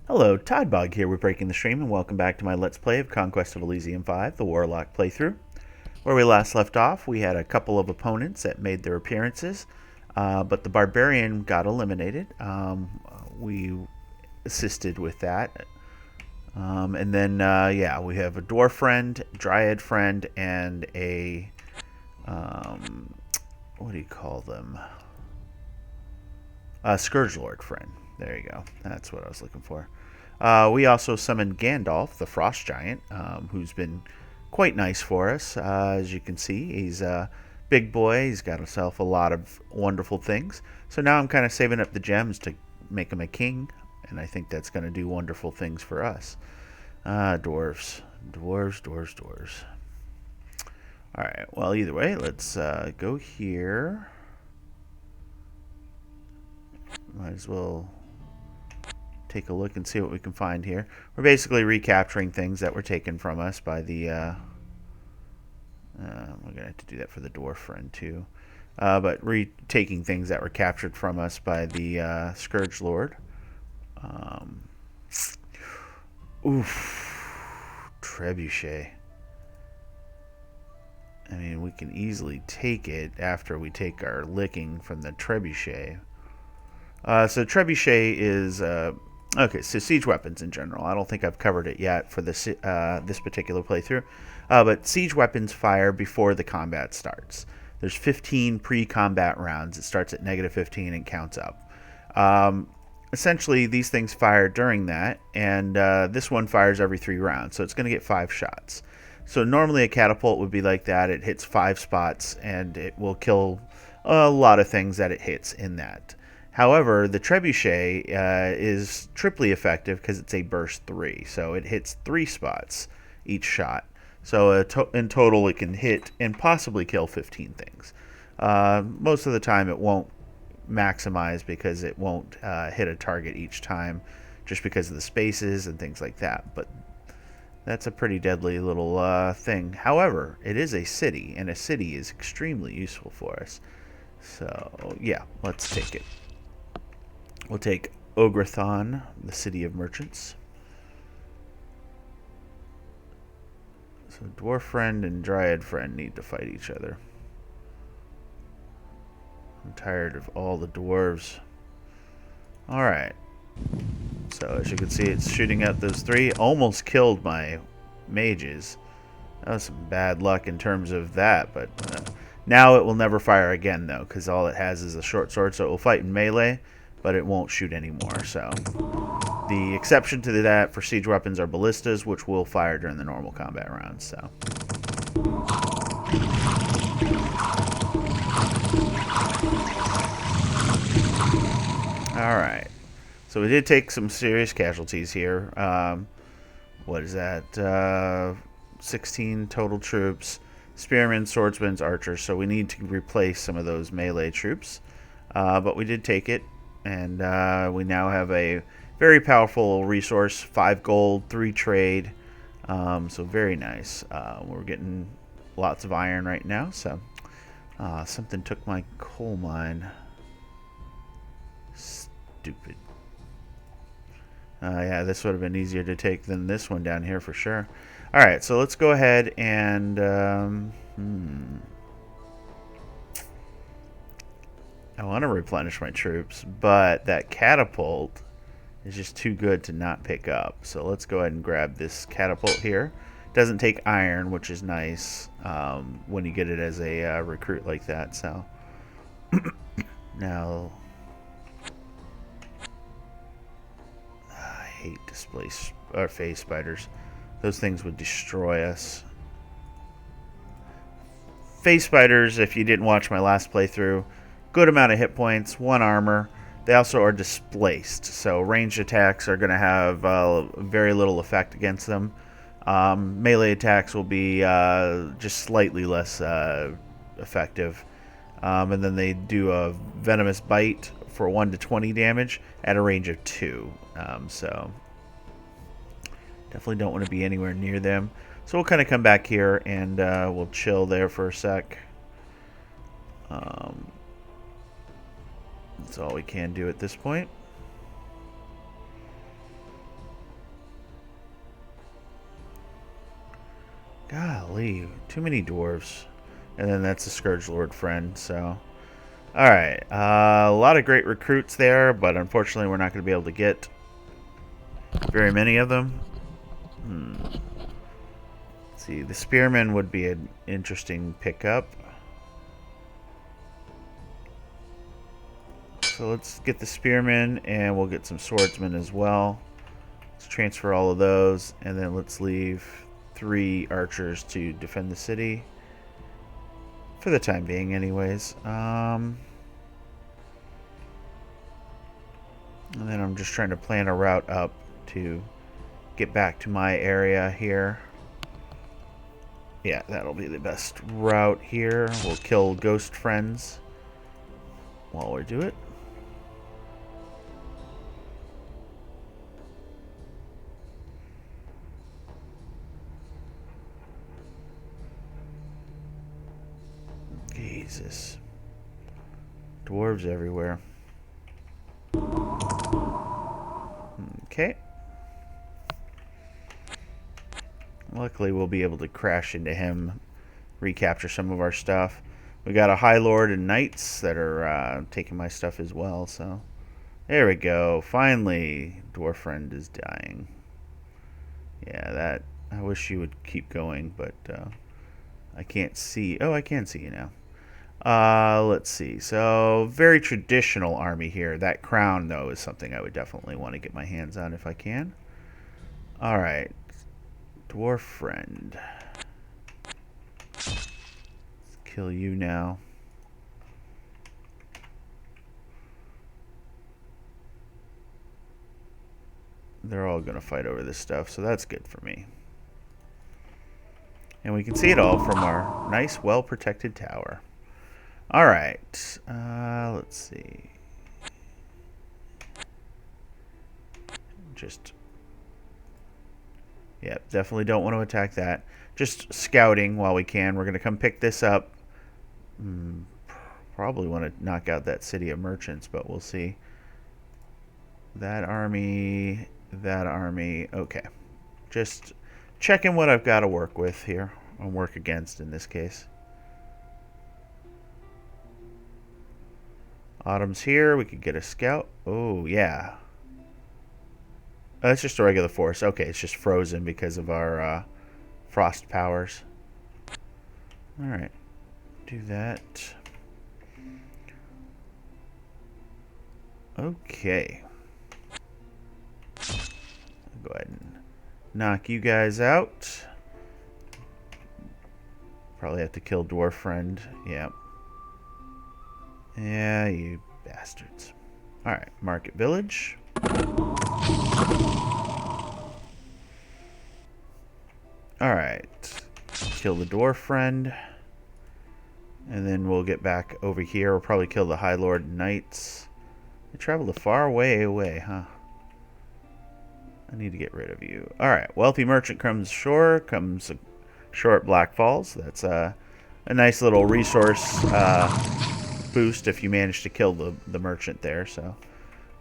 Hello, Tidebog here with Breaking the Stream, and welcome back to my Let's Play of Conquest of Elysium 5, the Warlock playthrough. Where we last left off, we had a couple of opponents that made their appearances, but the Barbarian got eliminated. We assisted with that. And then, yeah, we have a Dwarf friend, Dryad friend, and a, what do you call them? A Scourge Lord friend. There you go. That's what I was looking for. We also summoned Gandalf, the Frost Giant, who's been quite nice for us. As you can see, he's a big boy. He's got himself a lot of wonderful things. So now I'm kind of saving up the gems to make him a king, and I think that's going to do wonderful things for us. Dwarves. Dwarves. Alright, well, either way, let's go here. Might as well take a look and see what we can find here. We're basically recapturing things that were taken from us by the we're gonna have to do that for the dwarf friend too, but retaking things that were captured from us by the Scourge Lord. Trebuchet. I mean, we can easily take it after we take our licking from the trebuchet. So trebuchet is okay. So siege weapons in general. I don't think I've covered it yet for this this particular playthrough. But siege weapons fire before the combat starts. There's 15 pre-combat rounds. It starts at -15 and counts up. Essentially, these things fire during that, and this one fires every 3 rounds, so it's going to get 5 shots. So normally a catapult would be like that. It hits 5 spots, and it will kill a lot of things that it hits in that. However, the trebuchet is triply effective because it's a burst 3, so it hits 3 spots each shot. So in total, it can hit and possibly kill 15 things. Most of the time, it won't maximize because it won't hit a target each time, just because of the spaces and things like that. But that's a pretty deadly little thing. However, it is a city, and a city is extremely useful for us. So yeah, let's take it. We'll take Ograthon, the city of merchants. So dwarf friend and dryad friend need to fight each other. I'm tired of all the dwarves. Alright. So as you can see, it's shooting at those 3. Almost killed my mages. That was some bad luck in terms of that, but now it will never fire again, though, because all it has is a short sword, so it will fight in melee, but it won't shoot anymore. So the exception to that for siege weapons are ballistas, which will fire during the normal combat rounds. So alright, so we did take some serious casualties here. What is that? 16 total troops, spearmen, swordsmen, archers, so we need to replace some of those melee troops, but we did take it. And we now have a very powerful resource, 5 gold, 3 trade, so very nice. We're getting lots of iron right now, so something took my coal mine. Stupid. Yeah, this would have been easier to take than this one down here for sure. Alright, so let's go ahead and I want to replenish my troops, but that catapult is just too good to not pick up. So let's go ahead and grab this catapult here. Doesn't take iron, which is nice when you get it as a recruit like that. So now, I hate phase spiders. Those things would destroy us. Phase spiders, if you didn't watch my last playthrough, good amount of hit points, 1 armor. They also are displaced, so ranged attacks are going to have very little effect against them. Melee attacks will be just slightly less effective. And then they do a venomous bite for 1 to 20 damage at a range of 2. So definitely don't want to be anywhere near them. So we'll kind of come back here and we'll chill there for a sec. That's all we can do at this point. Golly, too many dwarves. And then that's a Scourge Lord friend, so... Alright, a lot of great recruits there, but unfortunately we're not going to be able to get very many of them. Let's see, the Spearmen would be an interesting pickup. So let's get the Spearmen, and we'll get some Swordsmen as well. Let's transfer all of those, and then let's leave 3 archers to defend the city. For the time being, anyways. And then I'm just trying to plan a route up to get back to my area here. Yeah, that'll be the best route here. We'll kill ghost friends while we do it. Jesus. Dwarves everywhere. Okay. Luckily, we'll be able to crash into him, recapture some of our stuff. We got a High Lord and Knights that are taking my stuff as well, so... There we go. Finally, Dwarf Friend is dying. Yeah, that... I wish you would keep going, but I can't see... Oh, I can see you now. Let's see. So, very traditional army here. That crown, though, is something I would definitely want to get my hands on if I can. Alright. Dwarf friend. Let's kill you now. They're all going to fight over this stuff, so that's good for me. And we can see it all from our nice, well-protected tower. Alright, let's see. Yeah, definitely don't want to attack that. Just scouting while we can. We're going to come pick this up. Probably want to knock out that city of merchants, but we'll see. That army, okay. Just checking what I've got to work with here, or work against in this case. Autumn's here. We could get a scout. Oh, yeah. That's just a regular force. Okay, it's just frozen because of our frost powers. Alright. Do that. Okay. I'll go ahead and knock you guys out. Probably have to kill Dwarf Friend. Yep. Yeah, you bastards. Alright, Market Village. Alright. Kill the Dwarf Friend. And then we'll get back over here. We'll probably kill the High Lord Knights. They traveled a far way away, huh? I need to get rid of you. Alright, Wealthy Merchant comes ashore at Black Falls. That's a nice little resource boost if you manage to kill the merchant there. So,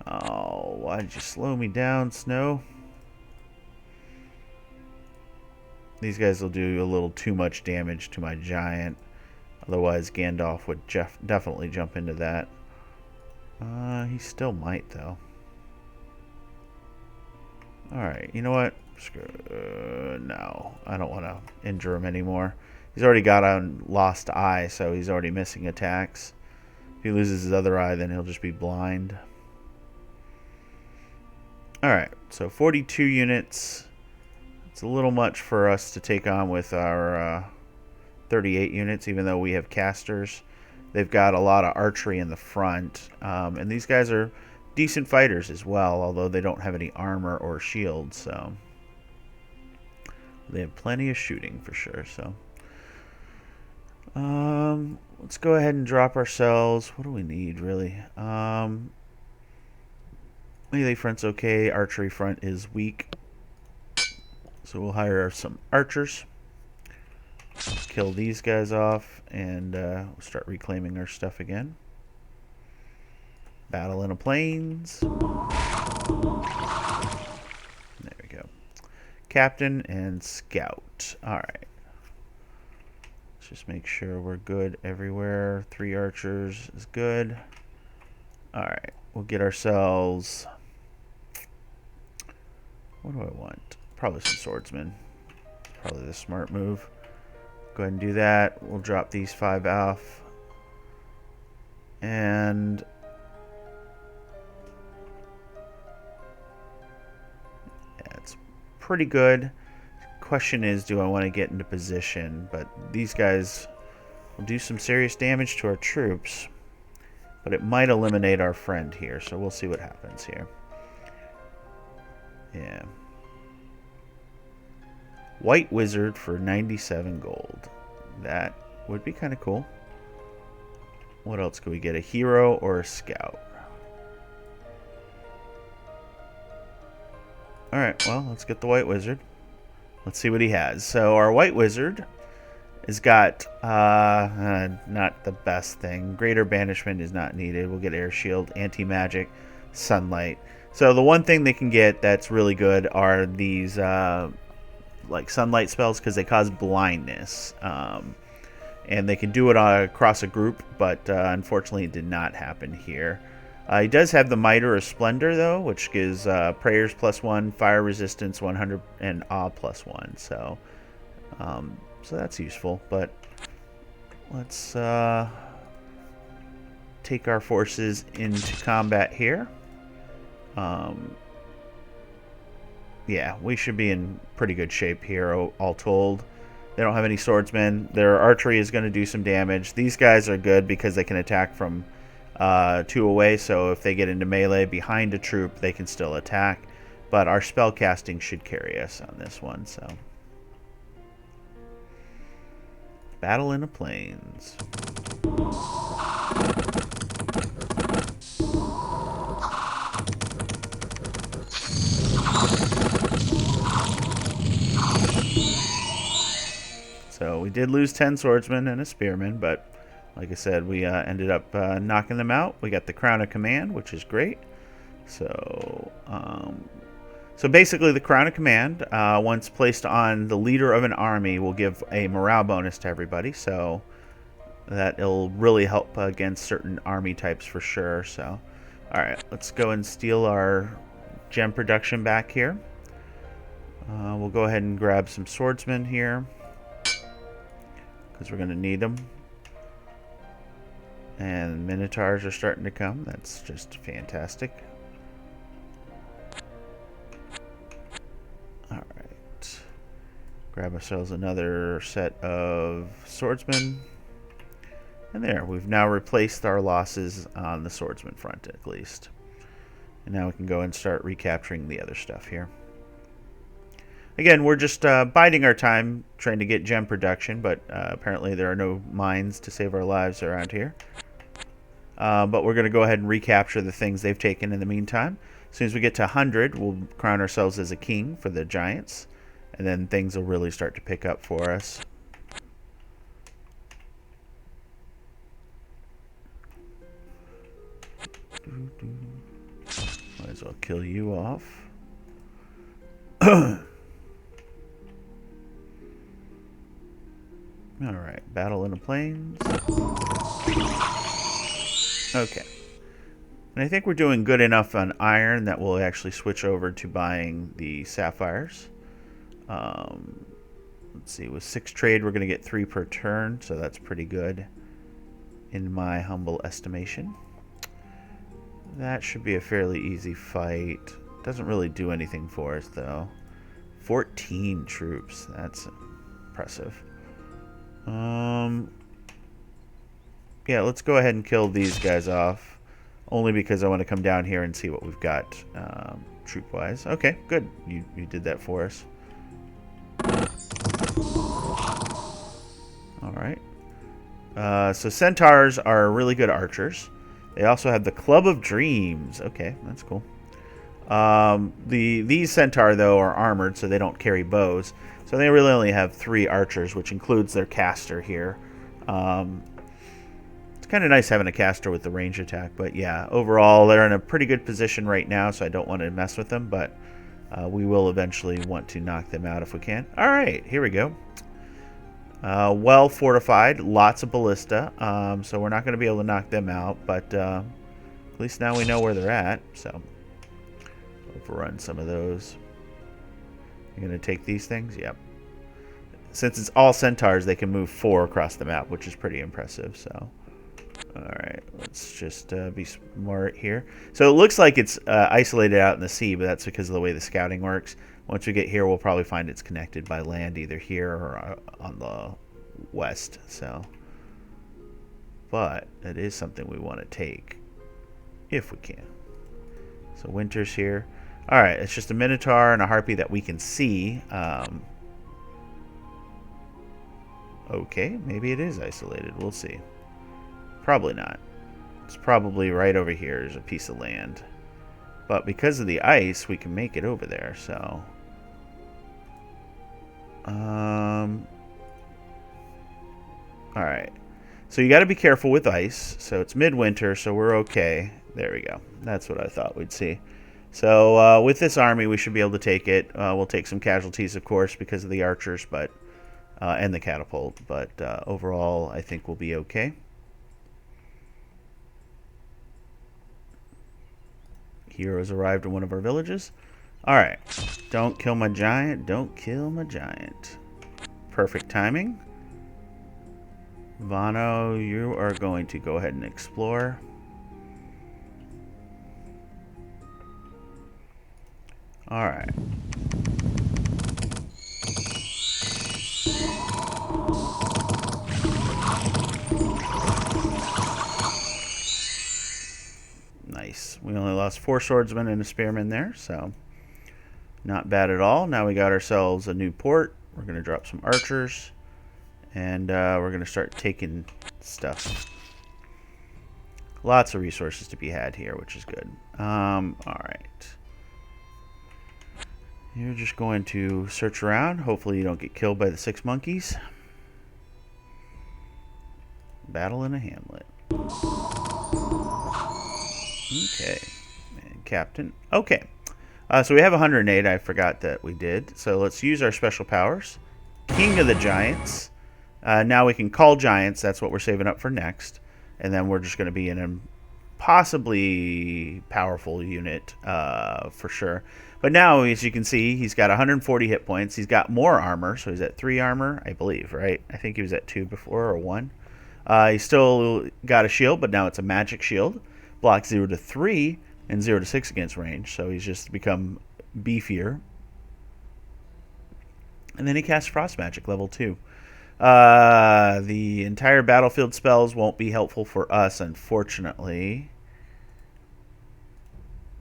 oh, why did you slow me down, Snow? These guys will do a little too much damage to my giant. Otherwise, Gandalf would definitely jump into that. He still might, though. Alright, you know what? No, I don't want to injure him anymore. He's already got a lost eye, so he's already missing attacks. If he loses his other eye, then he'll just be blind. Alright, so 42 units. It's a little much for us to take on with our 38 units, even though we have casters. They've got a lot of archery in the front. And these guys are decent fighters as well, although they don't have any armor or shields, so they have plenty of shooting for sure. So let's go ahead and drop ourselves. What do we need, really? Melee front's okay. Archery front is weak, so we'll hire some archers. Kill these guys off, and we'll start reclaiming our stuff again. Battle in the plains. There we go. Captain and scout. Alright. just make sure we're good everywhere. 3 archers is good. Alright, we'll get ourselves... What do I want? Probably some swordsmen. Probably the smart move. Go ahead and do that. We'll drop these 5 off. And... yeah, it's pretty good. Question is, do I want to get into position? But these guys will do some serious damage to our troops. But it might eliminate our friend here, so we'll see what happens here. Yeah. White Wizard for 97 gold. That would be kind of cool. What else could we get? A hero or a scout? Alright, well, let's get the White Wizard. Let's see what he has. So our White Wizard has got not the best thing. Greater Banishment is not needed. We'll get Air Shield, Anti-Magic, Sunlight. So the one thing they can get that's really good are these like Sunlight spells, because they cause blindness. And they can do it across a group, but unfortunately it did not happen here. He does have the Mitre of Splendor, though, which gives Prayers +1, Fire Resistance 100, and Awe +1. So that's useful. But let's take our forces into combat here. Yeah, we should be in pretty good shape here, all told. They don't have any swordsmen. Their archery is going to do some damage. These guys are good because they can attack from 2 away, so if they get into melee behind a troop, they can still attack. But our spell casting should carry us on this one. So, battle in the plains. So we did lose 10 swordsmen and a spearman, but like I said, we ended up knocking them out. We got the Crown of Command, which is great. So, so basically the Crown of Command, once placed on the leader of an army, will give a morale bonus to everybody. So that'll really help against certain army types for sure. So, all right, let's go and steal our gem production back here. We'll go ahead and grab some swordsmen here, because we're going to need them. And Minotaurs are starting to come. That's just fantastic. Alright. Grab ourselves another set of swordsmen. And there, we've now replaced our losses on the swordsman front, at least. And now we can go and start recapturing the other stuff here. Again, we're just biding our time trying to get gem production, but apparently there are no mines to save our lives around here. But we're going to go ahead and recapture the things they've taken in the meantime. As soon as we get to 100, we'll crown ourselves as a king for the giants. And then things will really start to pick up for us. Might as well kill you off. Alright, battle in the plains. Okay. And I think we're doing good enough on iron that we'll actually switch over to buying the sapphires. Let's see, with 6 trade, we're going to get 3 per turn, so that's pretty good in my humble estimation. That should be a fairly easy fight. Doesn't really do anything for us, though. 14 troops. That's impressive. Yeah, let's go ahead and kill these guys off. Only because I want to come down here and see what we've got troop-wise. Okay, good. You did that for us. Alright. So centaurs are really good archers. They also have the Club of Dreams. Okay, that's cool. These centaur, though, are armored, so they don't carry bows. So they really only have 3 archers, which includes their caster here. It's kind of nice having a caster with the range attack, but yeah, overall they're in a pretty good position right now, so I don't want to mess with them, but we will eventually want to knock them out if we can. Alright, here we go. Well fortified, lots of ballista, so we're not going to be able to knock them out, but at least now we know where they're at, so overrun some of those. You're going to take these things? Yep. Since it's all centaurs, they can move 4 across the map, which is pretty impressive, so... Alright, let's just be smart here. So it looks like it's isolated out in the sea, but that's because of the way the scouting works. Once we get here, we'll probably find it's connected by land, either here or on the west. So, but it is something we want to take, if we can. So winter's here. Alright, it's just a minotaur and a harpy that we can see. Okay, maybe it is isolated. We'll see. Probably not. It's probably right over here is a piece of land. But because of the ice, we can make it over there, so... Alright. So you got to be careful with ice. So it's midwinter, so we're okay. There we go. That's what I thought we'd see. So with this army, we should be able to take it. We'll take some casualties, of course, because of the archers, but and the catapult. But overall, I think we'll be okay. Heroes arrived in one of our villages. Alright. Don't kill my giant. Don't kill my giant. Perfect timing. Vano, you are going to go ahead and explore. Alright. Nice. We only lost 4 swordsmen and a spearman there, so not bad at all. Now we got ourselves a new port. We're going to drop some archers, and we're going to start taking stuff. Lots of resources to be had here, which is good. Alright. You're just going to search around. Hopefully you don't get killed by the 6 monkeys. Battle in a Hamlet. Okay. And Captain. Okay. So we have 108. I forgot that we did. So let's use our special powers. King of the Giants. Now we can call giants. That's what we're saving up for next. And then we're just going to be in a possibly powerful unit for sure. But now, as you can see, he's got 140 hit points. He's got more armor. So he's at 3 armor, I believe, right? I think he was at 2 before, or 1. He's still got a shield, but now it's a magic shield. Blocks 0 to 3 and 0 to 6 against range. So he's just become beefier. And then he casts Frost Magic, level 2. The entire battlefield spells won't be helpful for us, unfortunately.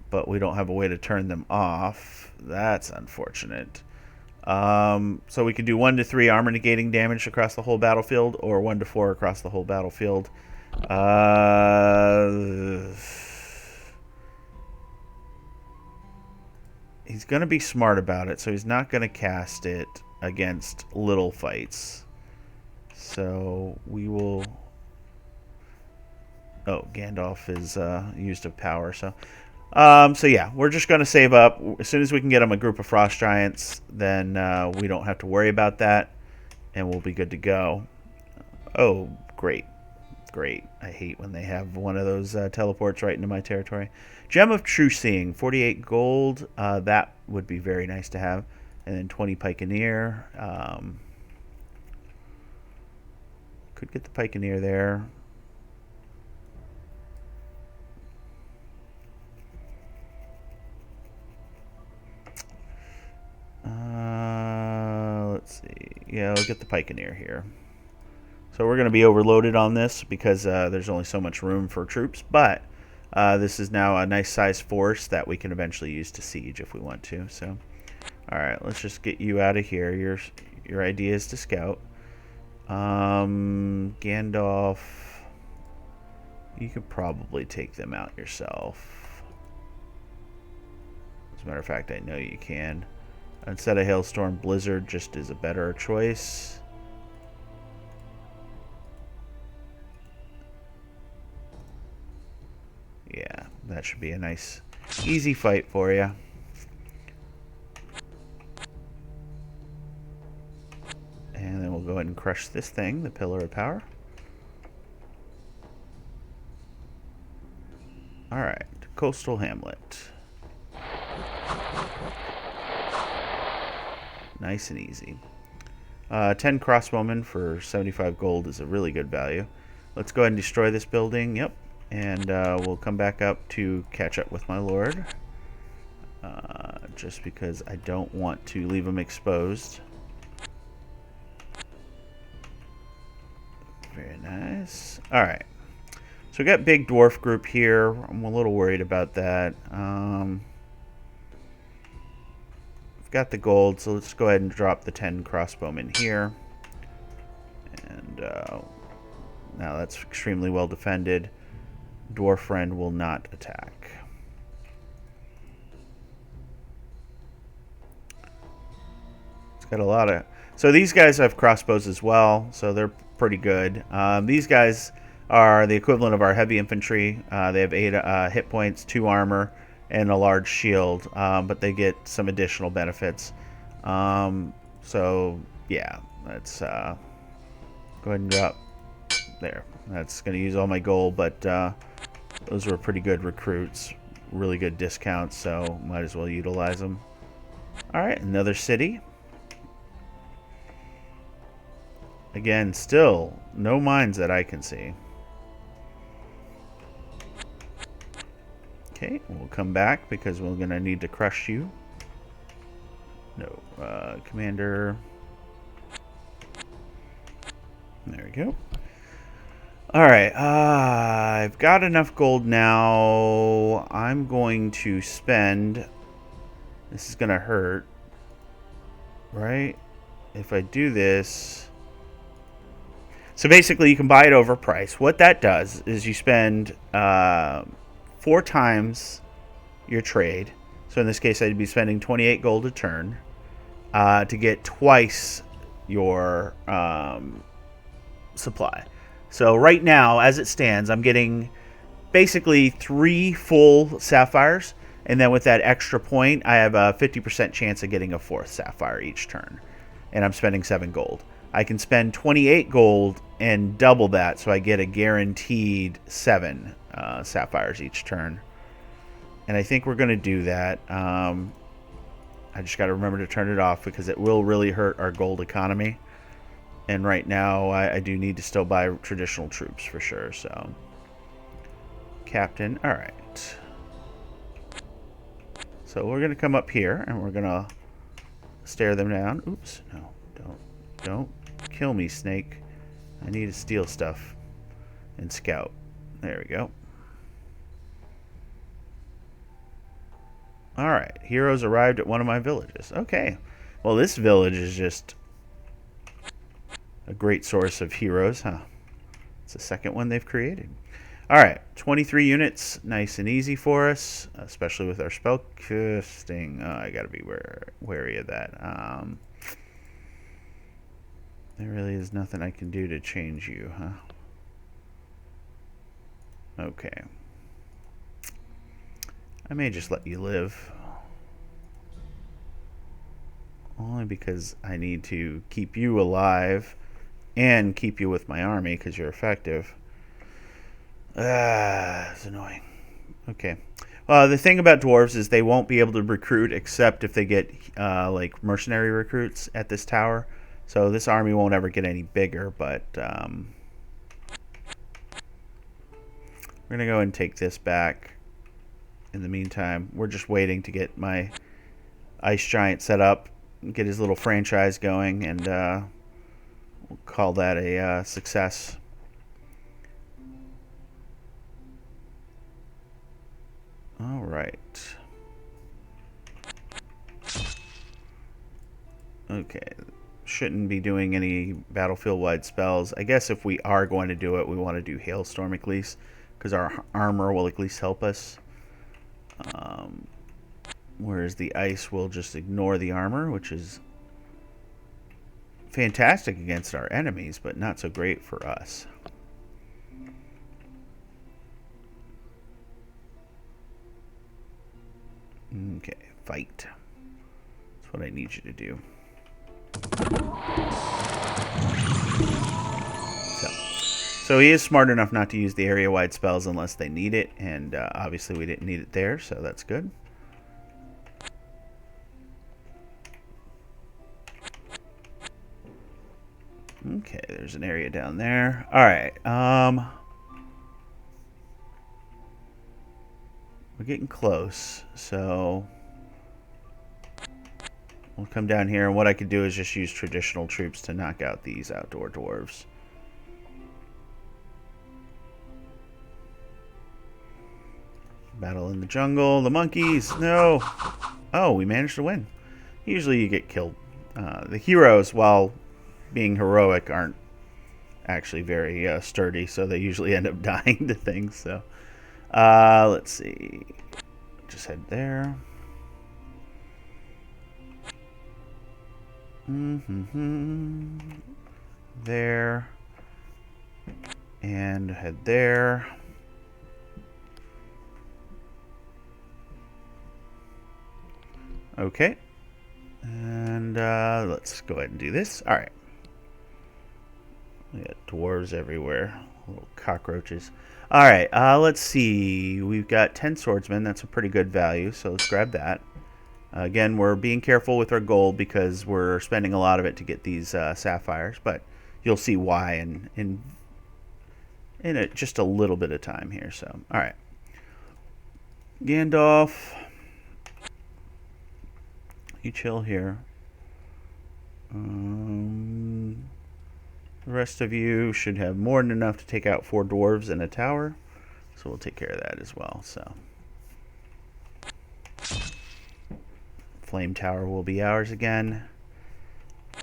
But we don't have a way to turn them off. That's unfortunate. So we could do 1 to 3 armor negating damage across the whole battlefield, or 1 to 4 across the whole battlefield. He's going to be smart about it, so he's not going to cast it against little fights. So we will... Oh, Gandalf is used of power, so... So yeah, we're just going to save up. As soon as we can get him a group of frost giants, then we don't have to worry about that, and we'll be good to go. Oh, great. Great. I hate when they have one of those teleports right into my territory. Gem of True Seeing, 48 gold. That would be very nice to have. And then 20 Pikeneer. Could get the Pikeneer there. Let's see. Yeah, we'll get the Pikeneer here. So we're going to be overloaded on this because there's only so much room for troops. But this is now a nice sized force that we can eventually use to siege if we want to. So, all right, let's just get you out of here. Your idea is to scout. Gandalf, you could probably take them out yourself. As a matter of fact, I know you can. Instead of Hailstorm, Blizzard just is a better choice. Yeah, that should be a nice, easy fight for you. And then we'll go ahead and crush this thing, the Pillar of Power. Alright, Coastal Hamlet. Nice and easy. 10 crossbowmen for 75 gold is a really good value. Let's go ahead and destroy this building. Yep. And we'll come back up to catch up with my lord. Just because I don't want to leave him exposed. Very nice. Alright. So we got big dwarf group here. I'm a little worried about that. We've got the gold, so let's go ahead and drop the 10 crossbowmen here. And now that's extremely well defended. Dwarf friend will not attack. It's got a lot of... So these guys have crossbows as well, so they're pretty good. These guys are the equivalent of our heavy infantry. They have 8 hit points, 2 armor, and a large shield, but they get some additional benefits. So, yeah, let's go ahead and drop there. That's going to use all my gold, but those were pretty good recruits. Really good discounts, so might as well utilize them. Alright, another city. Again, still no mines that I can see. Okay, we'll come back because we're going to need to crush you. No, commander. There we go. Alright, I've got enough gold now. I'm going to spend... This is going to hurt. Right? If I do this... So basically, you can buy it overpriced. What that does is you spend 4 times your trade. So in this case, I'd be spending 28 gold a turn to get twice your supply. So right now, as it stands, I'm getting basically 3 full sapphires. And then with that extra point, I have a 50% chance of getting a 4th sapphire each turn. And I'm spending 7 gold. I can spend 28 gold and double that, so I get a guaranteed 7 sapphires each turn. And I think we're going to do that. I just got to remember to turn it off because it will really hurt our gold economy. And right now, I do need to still buy traditional troops for sure. So, Captain, all right. So we're going to come up here and we're going to stare them down. Oops, no, don't kill me, snake. I need to steal stuff and scout. There we go. Alright, heroes arrived at one of my villages. Okay. Well, this village is just a great source of heroes, huh? It's the second one they've created. Alright, 23 units. Nice and easy for us, especially with our spell casting. I gotta be wary of that. There really is nothing I can do to change you, huh? Okay. I may just let you live. Only because I need to keep you alive and keep you with my army because you're effective. It's annoying. Okay. The thing about dwarves is they won't be able to recruit except if they get like mercenary recruits at this tower. So this army won't ever get any bigger, but we're going to go and take this back. In the meantime, we're just waiting to get my ice giant set up, get his little franchise going, and we'll call that a success. All right. Okay. Shouldn't be doing any battlefield-wide spells. I guess if we are going to do it, we want to do Hailstorm at least, because our armor will at least help us. Whereas the ice will just ignore the armor, which is fantastic against our enemies, but not so great for us. Okay, fight. That's what I need you to do. So he is smart enough not to use the area-wide spells unless they need it, and obviously we didn't need it there, so that's good. Okay, there's an area down there. All right. We're getting close, so we'll come down here, and what I could do is just use traditional troops to knock out these outdoor dwarves. Battle in the jungle. The monkeys. No. Oh, we managed to win. Usually you get killed. The heroes, while being heroic, aren't actually very sturdy, so they usually end up dying to things. So, let's see. Just head there. There. And head there. Okay. And let's go ahead and do this. All right. We got dwarves everywhere. Little cockroaches. All right. Let's see. We've got 10 swordsmen. That's a pretty good value, so let's grab that. Again, we're being careful with our gold because we're spending a lot of it to get these sapphires, but you'll see why in just a little bit of time here. So, all right. Gandalf. You chill here. The rest of you should have more than enough to take out 4 dwarves and a tower, so we'll take care of that as well. So, flame tower will be ours again.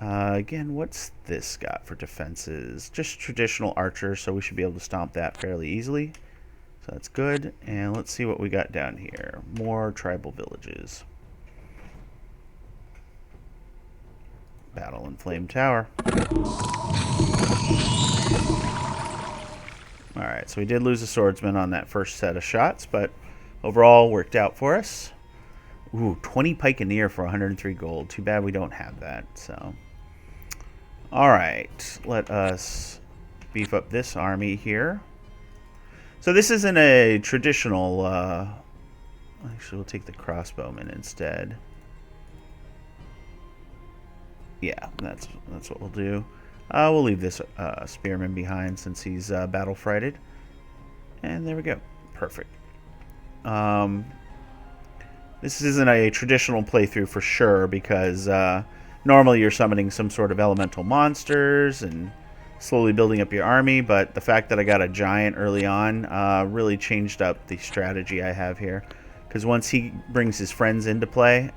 Again, what's this got for defenses? Just traditional archers, so we should be able to stomp that fairly easily. So that's good. And let's see what we got down here. More tribal villages. Battle in Flame Tower. Alright, so we did lose a swordsman on that first set of shots, but overall worked out for us. Ooh, 20 pikeneer for 103 gold. Too bad we don't have that, so. Alright, let us beef up this army here. So this isn't a traditional, actually we'll take the crossbowmen instead. Yeah, that's what we'll do. We'll leave this spearman behind since he's battle frighted. And there we go. Perfect. This isn't a traditional playthrough for sure because normally you're summoning some sort of elemental monsters and slowly building up your army, but the fact that I got a giant early on really changed up the strategy I have here. Because once he brings his friends into play,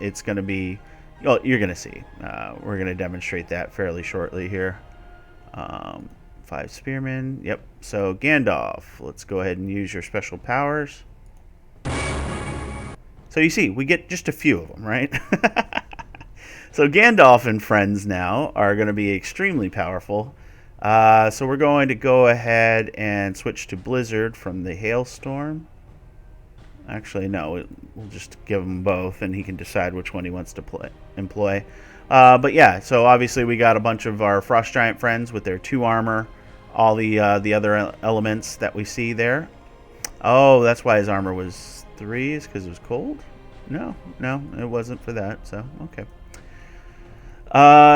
it's going to be... Well, you're going to see. We're going to demonstrate that fairly shortly here. 5 spearmen. Yep. So, Gandalf, let's go ahead and use your special powers. So, you see, we get just a few of them, right? So, Gandalf and friends now are going to be extremely powerful. So, we're going to go ahead and switch to Blizzard from the Hailstorm. Actually, no, we'll just give him both, and he can decide which one he wants to employ. But yeah, so obviously we got a bunch of our Frost Giant friends with their 2 armor, all the other elements that we see there. Oh, that's why his armor was 3, is because it was cold? No, it wasn't for that, so okay.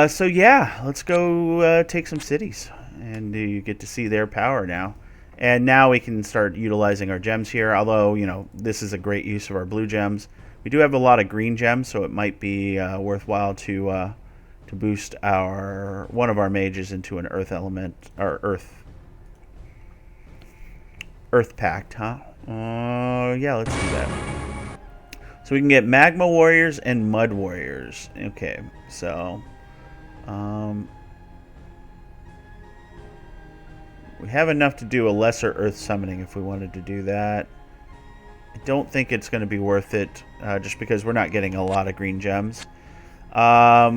So yeah, let's go take some cities, and you get to see their power now. And now we can start utilizing our gems here, although, you know, this is a great use of our blue gems. We do have a lot of green gems, so it might be worthwhile to boost one of our mages into an earth element, or earth pact, huh? Yeah, let's do that. So we can get magma warriors and mud warriors. Okay, so we have enough to do a lesser earth summoning if we wanted to do that. I don't think it's going to be worth it, just because we're not getting a lot of green gems. Yeah,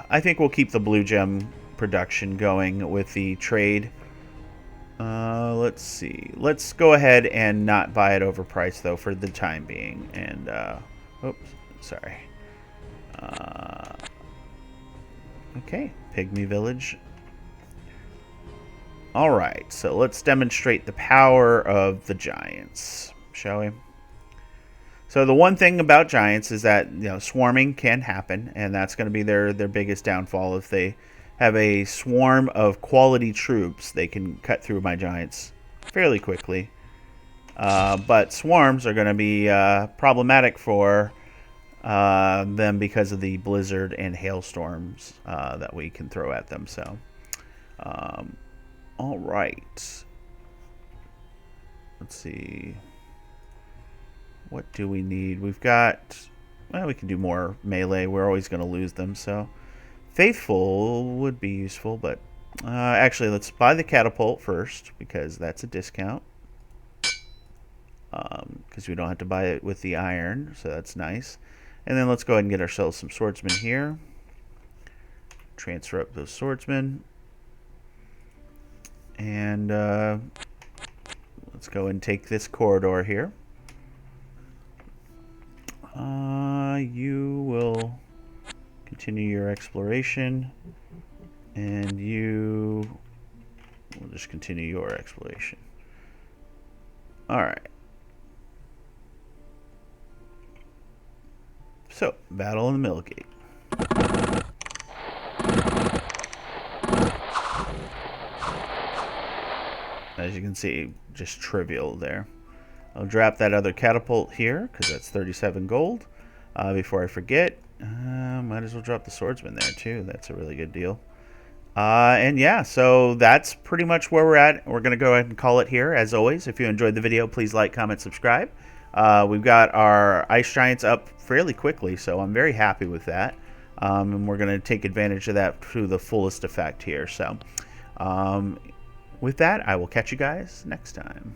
I think we'll keep the blue gem production going with the trade. Let's see. Let's go ahead and not buy it overpriced, though, for the time being. And, oops, sorry. Okay, Pygmy Village. Alright, so let's demonstrate the power of the giants, shall we? So the one thing about giants is that, you know, swarming can happen, and that's going to be their biggest downfall. If they have a swarm of quality troops, they can cut through my giants fairly quickly. But swarms are going to be problematic for them because of the blizzard and hailstorms that we can throw at them. So, all right. Let's see. What do we need? We've got... Well, we can do more melee. We're always going to lose them, so... Faithful would be useful, but... actually, let's buy the catapult first, because that's a discount. Because we don't have to buy it with the iron, so that's nice. And then let's go ahead and get ourselves some swordsmen here. Transfer up those swordsmen. And let's go and take this corridor here. You will continue your exploration, and you will just continue your exploration. Alright. So, battle in the middle gate. As you can see, just trivial there. I'll drop that other catapult here, because that's 37 gold. Before I forget, might as well drop the swordsman there, too. That's a really good deal. And yeah, so that's pretty much where we're at. We're going to go ahead and call it here. As always, if you enjoyed the video, please like, comment, subscribe. We've got our ice giants up fairly quickly, so I'm very happy with that. And we're going to take advantage of that to the fullest effect here. So with that, I will catch you guys next time.